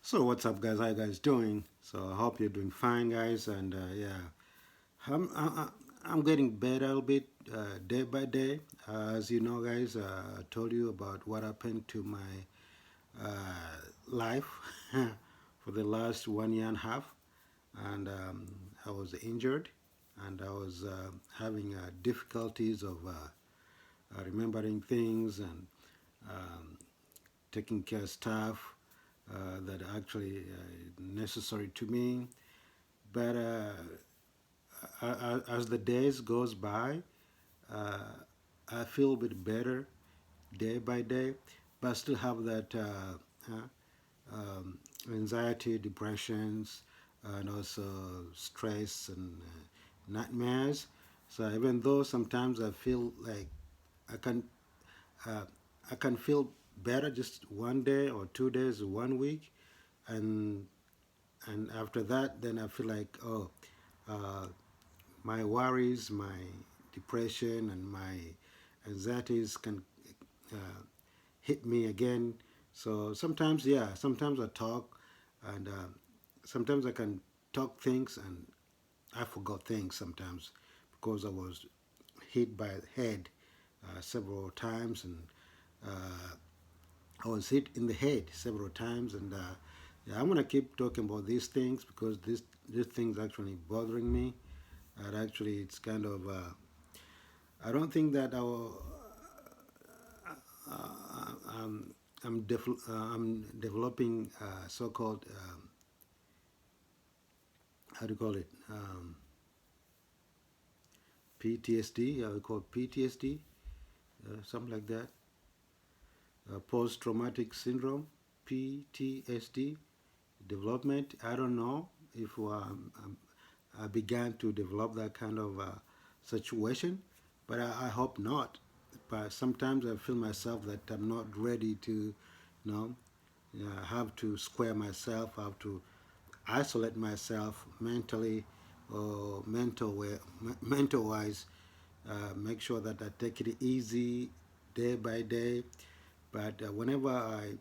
So what's up, guys? How you guys doing? So I hope you're doing fine, guys. And yeah, I'm getting better a little bit day by day. As you know, guys, I told you about what happened to my life for the last 1 year and a half, and I was injured, and I was having difficulties of remembering things and um, taking care of stuff that are actually necessary to me. But as the days goes by, uh, I feel a bit better day by day, but I still have that anxiety, depressions, and also stress and nightmares. So even though sometimes I feel like I can uh, I can feel better just 1 day or 2 days or 1 week, and after that, then I feel like uh, my worries, my depression, and my anxieties can uh, hit me again. So sometimes, yeah, sometimes I talk, and sometimes I can talk things, and I forgot things sometimes because I was hit by the head several times, and uh, I was hit in the head several times, and yeah, I'm gonna keep talking about these things because this thing's actually bothering me. And actually, it's kind of I don't think that I'm developing so-called how do you call it PTSD. I would call it PTSD, something like that. Post-traumatic syndrome, PTSD development. I don't know if I began to develop that kind of situation, but I hope not. But sometimes I feel myself that I'm not ready to, have to square myself, have to isolate myself mentally or mental wise. Make sure that I take it easy day by day. But whenever I,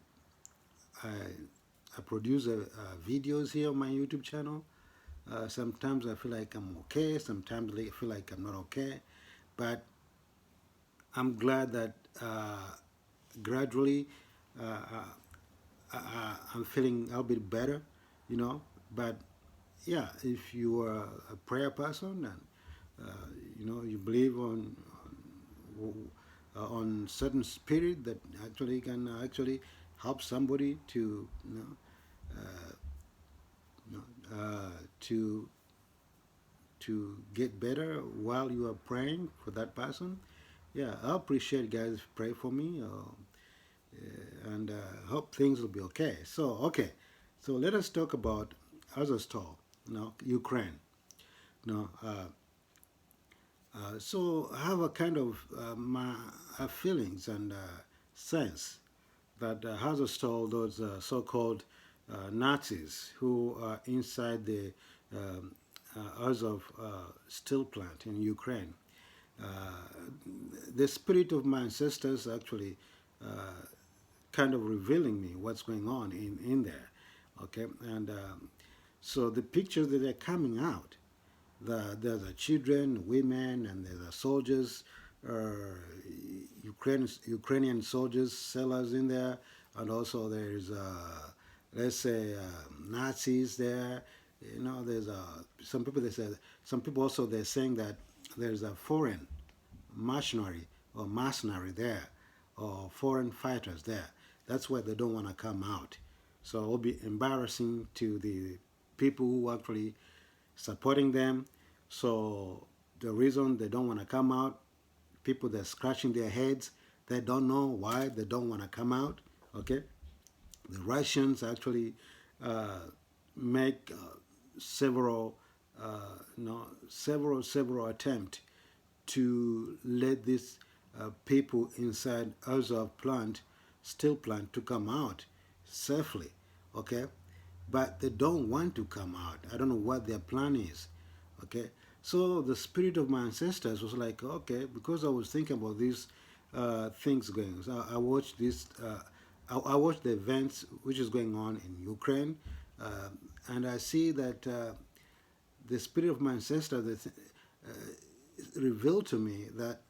I produce videos here on my YouTube channel, sometimes I feel like I'm okay. Sometimes I feel like I'm not okay. But I'm glad that gradually I'm feeling a little bit better, you know. But yeah, if you are a prayer person and you believe on certain spirit that actually can actually help somebody to to get better while you are praying for that person. Yeah, I appreciate guys pray for me, and hope things will be okay. So let us talk about Azovstal, Ukraine. You so I have a kind of my feelings and sense that Azovstal, those so-called Nazis who are inside the um, Azov steel plant in Ukraine, uh, the spirit of my ancestors actually kind of revealing me what's going on in there. Okay, and so the pictures that are coming out, there's a children, women, and there's a soldiers, uh, Ukrainian soldiers, sailors in there, and also there's let's say Nazis there. There's some people. They say some people also they're saying that there's a foreign mercenary there, or foreign fighters there. That's why they don't want to come out. So it will be embarrassing to the people who actually supporting them. So the reason they don't want to come out, people that are scratching their heads, they don't know why they don't want to come out. Okay, the Russians actually uh, make several, several attempts to let these people inside Azov plant, steel plant, to come out safely. Okay, but they don't want to come out. I don't know what their plan is. Okay, so the spirit of my ancestors was like, okay, because I was thinking about these things going. So I watched this. I watch the events which is going on in Ukraine, and I see that the spirit of my ancestor that revealed to me that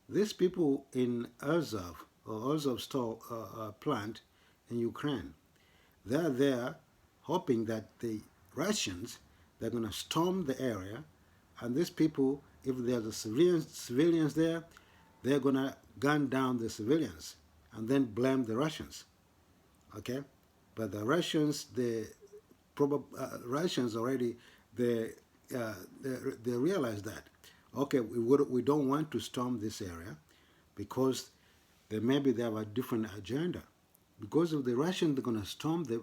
these people in Azov or Azovstal plant in Ukraine, they're there hoping that the Russians, they're going to storm the area, and these people, if there's a civilians there, they're going to gun down the civilians and then blame the Russians. Okay, but the Russians, the Russians already they, they realize that okay, we don't want to storm this area because maybe they have a different agenda. Because if the Russians they're going to storm the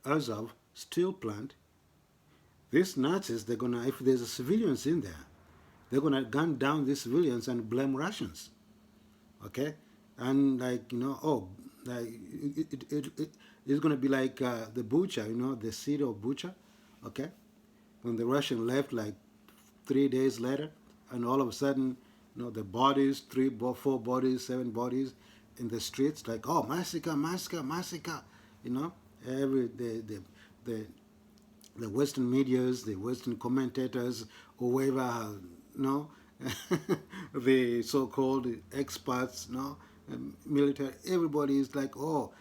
Azov steel plant, these Nazis they're going to, if there's a civilians in there, they're going to gun down these civilians and blame Russians. Okay, and like oh, like it's going to be like the Bucha, the city of Bucha. Okay, when the Russian left like 3 days later, and all of a sudden, the bodies, three, four bodies, seven bodies in the streets, like oh, massacre, massacre, massacre. You know, every the the Western medias, the Western commentators, or whoever, no, the so-called experts, no, military, everybody is like, oh,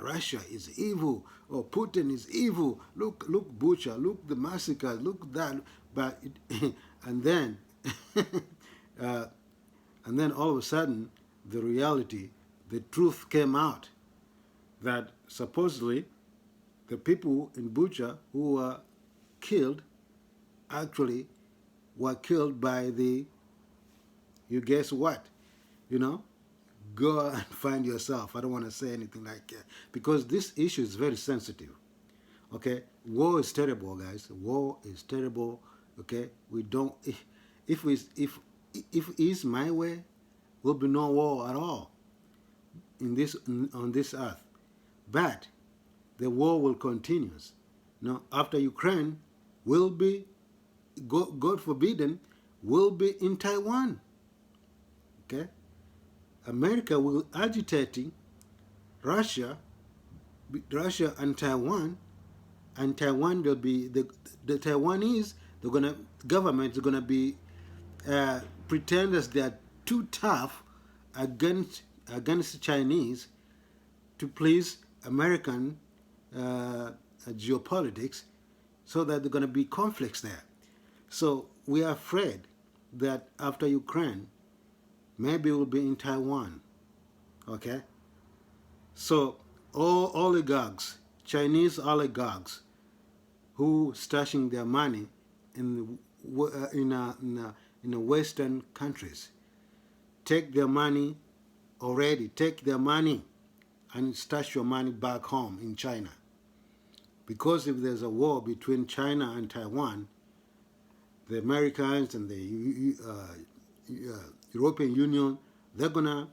Russia is evil, or Putin is evil. Look, Bucha, look the massacre, look that. But and then, uh, and then all of a sudden, the reality, the truth came out that supposedly the people in Bucha who were killed actually were killed by the, you guess what? You know, go and find yourself. I don't want to say anything like that because this issue is very sensitive. Okay, war is terrible, guys. War is terrible. Okay, we don't. If it's my way, will be no war at all in this on this earth. But the war will continue. After Ukraine will be, God forbidden, will be in Taiwan. Okay, America will agitating Russia, Russia and Taiwan will be the Taiwanese. They're gonna government is gonna be pretend as they are too tough against Chinese to please American geopolitics, so that there are going to be conflicts there. So we are afraid that after Ukraine, maybe it will be in Taiwan. Okay? So all oligarchs, Chinese oligarchs, who stashing their money in the Western countries, take their money already. Take their money and stash your money back home in China. Because if there's a war between China and Taiwan, the Americans and the European Union, they're gonna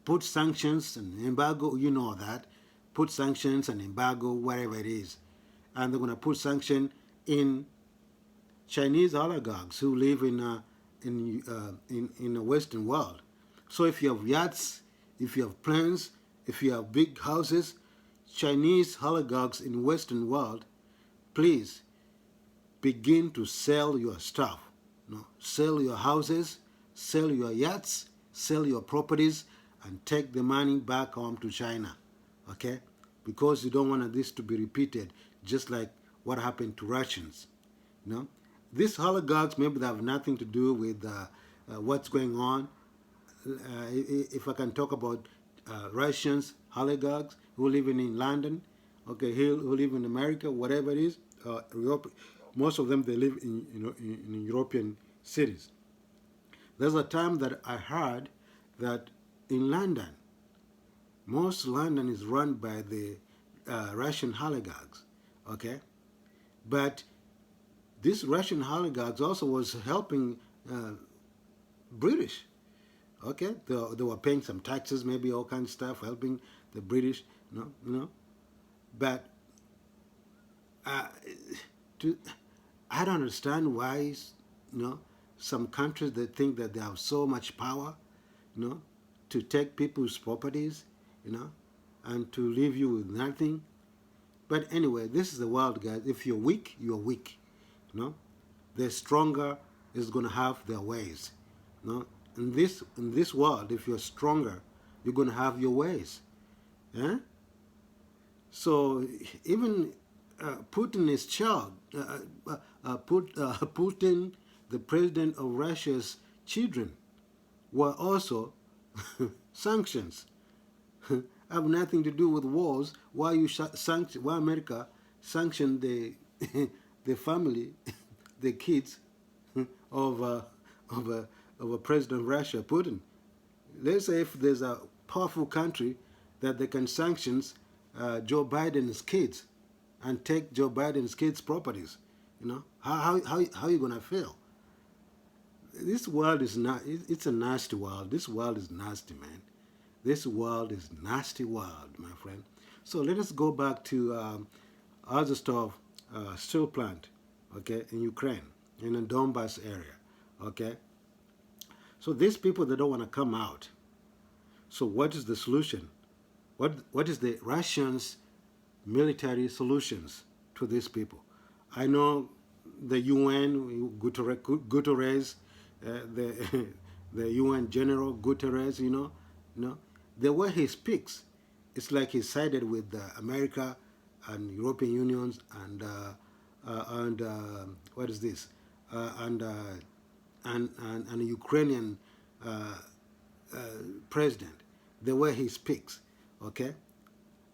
put sanctions and embargo. You know that, put sanctions and embargo wherever it is, and they're gonna put sanction in Chinese oligarchs who live in the Western world. So if you have yachts, if you have planes, if you have big houses, Chinese oligarchs in the Western world, please begin to sell your stuff. Sell your houses, sell your yachts, sell your properties, and take the money back home to China. Okay? Because you don't want this to be repeated, just like what happened to Russians. These oligarchs, maybe they have nothing to do with what's going on. If I can talk about Russians, oligarchs who live in London, okay, who live in America, whatever it is, Europe, most of them they live in European cities. There's a time that I heard that in London, most London is run by the Russian oligarchs, okay, but this Russian oligarchs also was helping British. Okay, they were paying some taxes, maybe all kinds of stuff, helping the British. But uh, I don't understand why some countries they think that they have so much power, to take people's properties. and to leave you with nothing. But anyway, this is the world, guys. If you're weak, you're weak. You know, the stronger is gonna have their ways. You know, in this world, if you're stronger, you're gonna have your ways. Yeah. So even Putin is child. Putin, the president of Russia's children, were also sanctions. Have nothing to do with wars. Why you sanction? Why America sanctioned the the family, the kids of of a of a president of Russia, Putin? Let's say if there's a powerful country that they can sanction Joe Biden's kids and take Joe Biden's kids' properties, how are you gonna feel? This world is not. It's a nasty world. This world is nasty, man. This world is nasty world, my friend. So let us go back to Azovstal steel plant, okay, in Ukraine, in the Donbass area, okay. So these people, they don't want to come out. So what is the solution? What is the Russians' military solutions to these people? I know the UN, Guterres, the the UN General Guterres, the way he speaks, it's like he sided with America and European Unions and what is this? And a Ukrainian uh, uh, president, the way he speaks. Okay,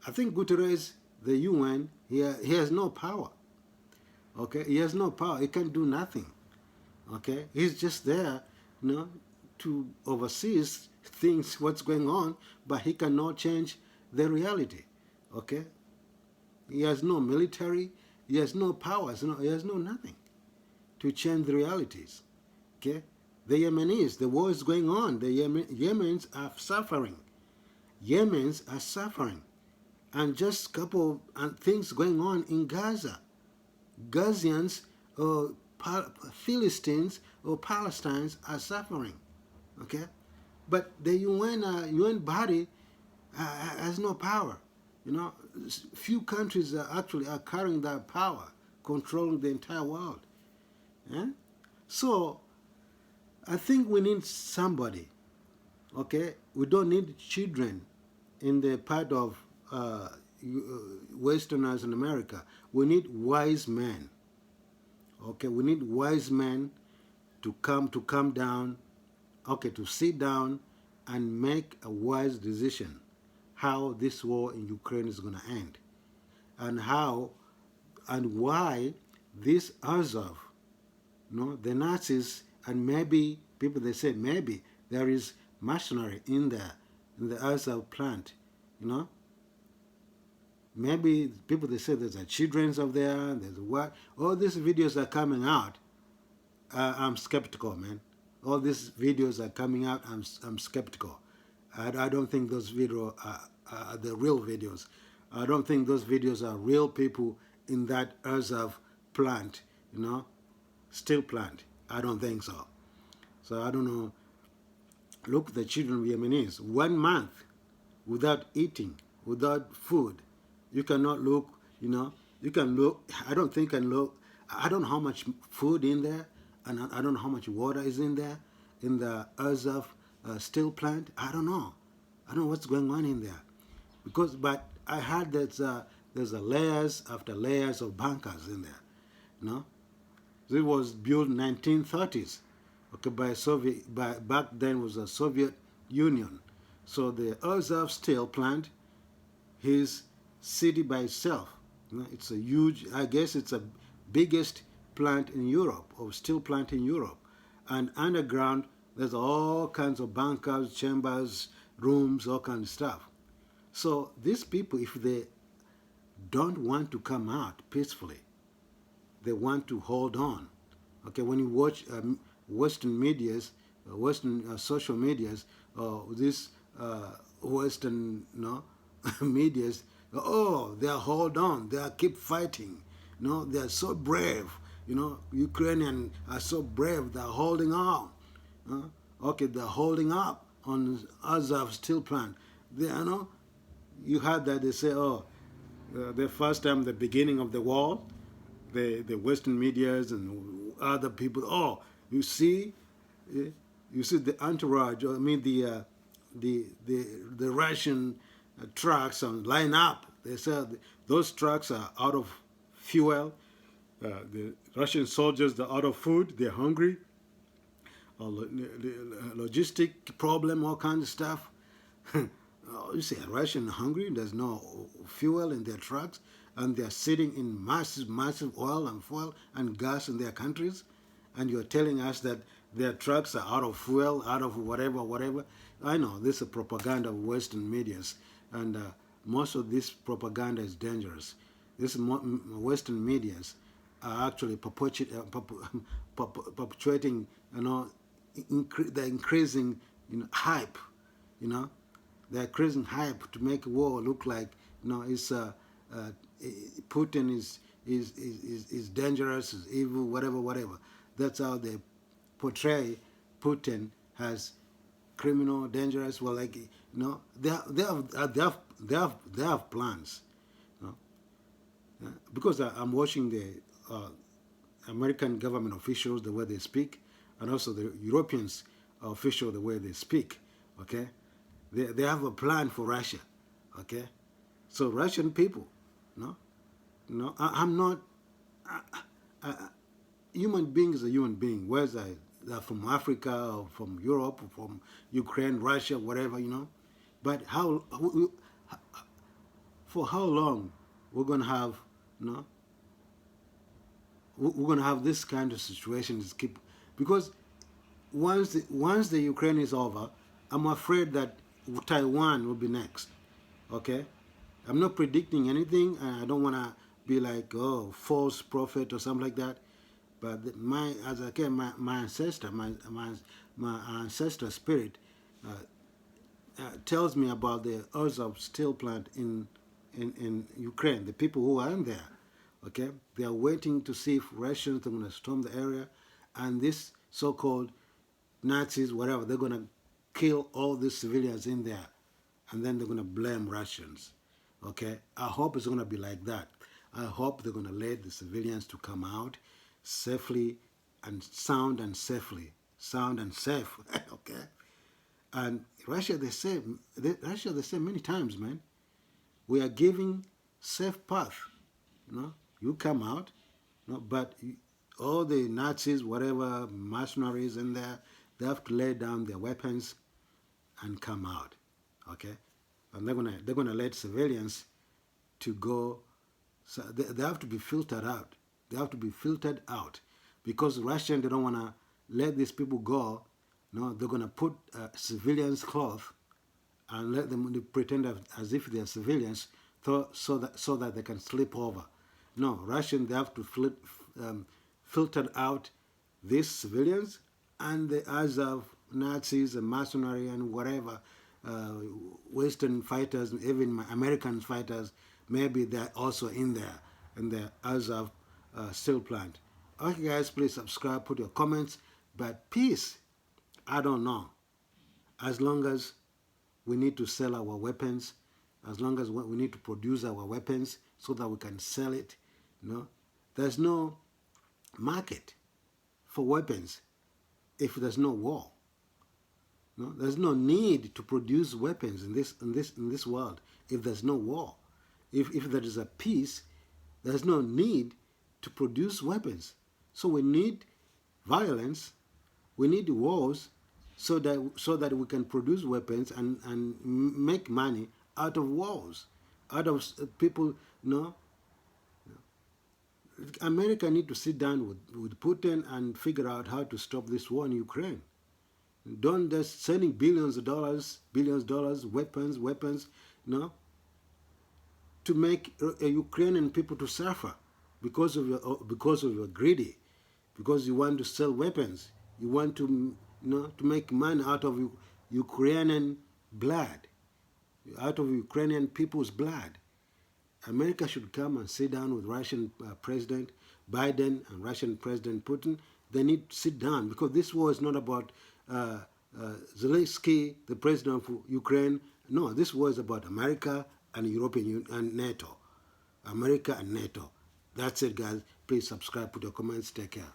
I think Guterres, the UN, he has no power. Okay, he has no power. He can do nothing. Okay, he's just there, to oversee things, what's going on, but he cannot change the reality. Okay, he has no military. He has no powers. No, he has no nothing to change the realities. Okay, the Yemenis, the war is going on. The Yemens are suffering. Yemens are suffering, and just couple and things going on in Gaza. Gazians or Philistines or Palestinians are suffering. Okay, but the UN body has no power. Few countries are carrying that power, controlling the entire world. Yeah? So I think we need somebody. Okay, we don't need children in the part of Westerners in America. We need wise men. Okay, we need wise men to come down. Okay, to sit down and make a wise decision how this war in Ukraine is going to end, and how and why this Azov, the Nazis, and maybe people, they say maybe there is machinery in the Azov plant, you know. Maybe people, they say there's a children's of there, there's what. All these videos are coming out. I'm skeptical, man. All these videos are coming out. I'm skeptical. I don't think those videos are the real videos. I don't think those videos are real people in that Azov plant, steel plant. I don't think so. So I don't know. Look, the children of Yemenis, 1 month without eating, without food. You cannot look, you can look. I don't think I can look. I don't know how much food in there, and I don't know how much water is in there, in the Azov steel plant. I don't know. I don't know what's going on in there, but I heard that there's a layers after layers of bunkers in there. It was built in 1930s. Okay, back then was the Soviet Union. So the Azov steel plant is city by itself. It's a huge. I guess it's the biggest plant in Europe, or steel plant in Europe. And underground, there's all kinds of bunkers, chambers, rooms, all kinds of stuff. So these people, if they don't want to come out peacefully, they want to hold on. Okay, when you watch Western medias, Western social medias, this Western medias, oh, they are hold on, they are keep fighting. They are so brave. Ukrainians are so brave. They are holding on. Okay, they're holding up on Azov steel plant. They You heard that they say, oh, the first time, the beginning of the war, the Western medias and other people, oh, you see, eh, you see the entourage, I mean the Russian trucks and line up. They said those trucks are out of fuel. The Russian soldiers are out of food. They're hungry. Logistic problem, all kinds of stuff. You see, a Russian hungry. There's no fuel in their trucks, and they're sitting in massive, massive oil and fuel and gas in their countries, and you're telling us that their trucks are out of fuel, out of whatever, whatever. I know this is propaganda of Western medias, and most of this propaganda is dangerous. This Western medias are actually perpetuating, the increasing, hype, you know, they're increasing hype to make war look like, it's uh, Putin is dangerous, is evil, whatever, whatever. That's how they portray Putin as criminal, dangerous. Well, like, they have plans, you know? Because I'm watching the American government officials, the way they speak, and also the Europeans official, the way they speak. Okay, they have a plan for Russia. Okay, so Russian people, no, no, I'm not. Human being is a human being. Whether they're from Africa or from Europe or from Ukraine, Russia, whatever, But for how long we're gonna have, you know, we're gonna have this kind of situations keep, because once the Ukraine is over, I'm afraid that Taiwan will be next. Okay, I'm not predicting anything. I don't want to be like, oh, false prophet or something like that. But my, as again, my ancestor, my ancestor spirit tells me about the Azov steel plant in Ukraine. The people who are in there, okay, they are waiting to see if Russians are going to storm the area, and this so-called Nazis, whatever, they're going to kill all these civilians in there, and then they're going to blame Russians. Okay, I hope it's going to be like that. I hope they're going to let the civilians to come out safely and sound and safe. Okay, and Russia they say many times, man, we are giving safe path. You come out, but all the Nazis, whatever mercenaries in there, they have to lay down their weapons and come out. Okay, and they're gonna let civilians to go. So they have to be filtered out. They have to be filtered out because Russian, they don't want to let these people go. No, they're gonna put civilians' cloth and let them pretend as if they're civilians, so that they can slip over. No, Russian, they have to filter out these civilians and the Azov Nazis and mercenary and whatever uh, Western fighters, even American fighters, maybe they're also in there in the Azov steel plant. Okay, guys, please subscribe, put your comments. But peace, I don't know. As long as we need to sell our weapons, as long as we need to produce our weapons so that we can sell it, there's no market for weapons if there's no war. No, there's no need to produce weapons in this world if there's no war. If there is a peace, there's no need to produce weapons. So we need violence, we need wars, so that we can produce weapons and make money out of wars, out of people. America need to sit down with Putin and figure out how to stop this war in Ukraine. Don't just sending billions of dollars, weapons, to make Ukrainian people to suffer because of your greedy, because you want to sell weapons, you want to make money out of Ukrainian blood, out of Ukrainian people's blood. America should come and sit down with Russian President Biden and Russian President Putin. They need to sit down because this war is not about Zelensky, the president of Ukraine. No, this war is about America and European Union and NATO, America and NATO. That's it, guys. Please subscribe, put your comments. Take care.